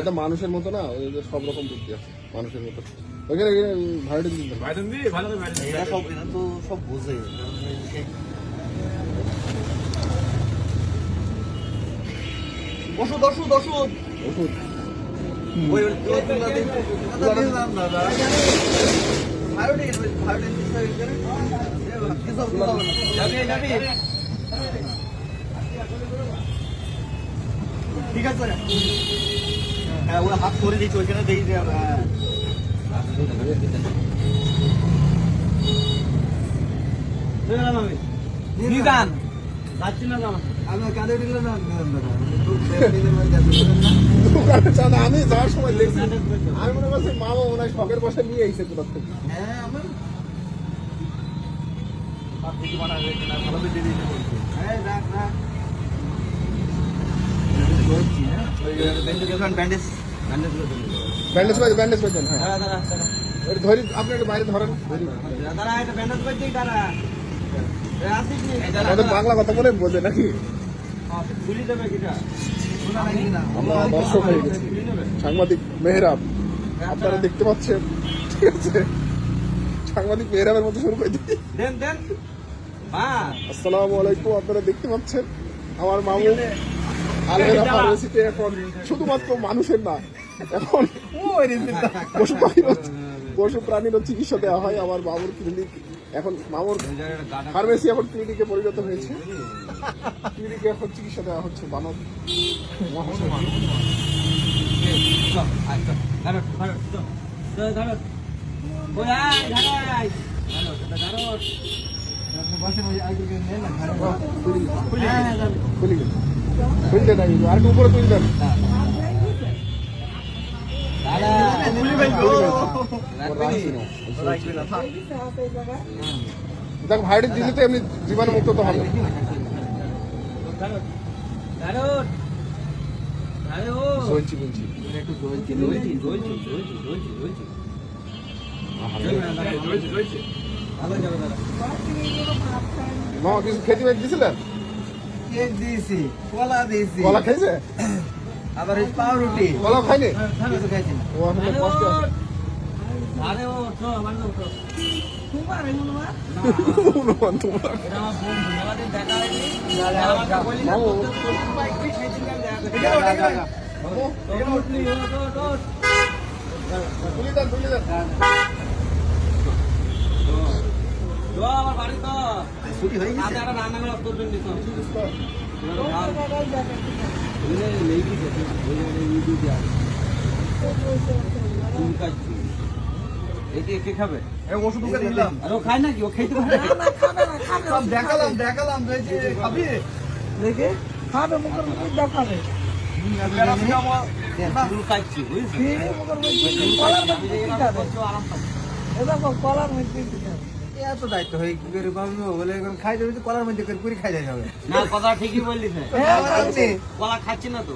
এটা মানুষের মতো না, সব রকম বুদ্ধি আছে মানুষের মতো। ওইখানে সব বোঝে। ওষুধ ওষুধ ওষুধ ওষুধ ঠিক আছে। হ্যাঁ ওরা হাত করে দিচ্ছে ওইখানে দেখি নিদান যাচ্ছি না আমি কাঁদে দিল না আমি যাওয়ার সময় দেখছি, আমি মনে করছি মামা মনে হয় শখের বসে নিয়ে আইছে কোথাও থেকে। হ্যাঁ আমার আপনি একটু বাইরে ধরেন, বাংলা কথা বলে বোঝে নাকি? আমরা দর্শক হয়ে গেছি, সাংবাদিক মেহরাব আপনারা দেখতে পাচ্ছেন, ঠিক আছে? সাংবাদিক মেহরাবের মতো শুরু করে দিই। আসসালামু আলাইকুম, আপনারা দেখতে পাচ্ছেন আমার মামু আলহেরা ফার্মেসিতে এখন শুধুমাত্র মানুষের না, এখন পশু প্রাণীরও চিকিৎসা দেওয়া হয়। আমার মামুর ক্লিনিক এখন, মামুর ফার্মেসি এখন ক্লিনিকে পরিণত হয়েছে। ক্লিনিকে এখন চিকিৎসা দেওয়া হচ্ছে বানর আর একটু উপরে তুলে দেন। দেখ ভাইটি দিলে তো এমনি জীবাণু মুক্ত তো হবে। মামা কিছু খেতে দিয়েছিলেন? দিয়েছি, কলা দিয়েছি। কলা খাইছে? আবার এই পাউরুটি। কলা খাইনি? কিছু খাইছি না। ও আসলে কষ্ট আছে। আরে ও তো মানে তো তোমার এমন না। তোমার তোমার। এটা আমার বোন আমাদের দেখা হয়নি। আমাকে বলি না তো বাইক কি খাইতে গেল দেখা। বাবু এখানে উঠলি তো তুলি দেন তুলি দেন। তো আমার বাড়ি তো ছুটি হয়ে গেছে। আরে রান্না করে তোর জন্য দিছো। খাবে ওষুধ দিলাম, আর ও খায় নাকি? ও খাইতে পারে না, দেখালাম দেখালাম খাবি দেখে খাবে, মুখের মুখ দেখাবে। এত দায়িত্ব হয়ে কি করে বলে খাই যাবে, কলার মধ্যে করে খাই যাবে না। কথা ঠিকই বললি, কলা খাচ্ছি না তো।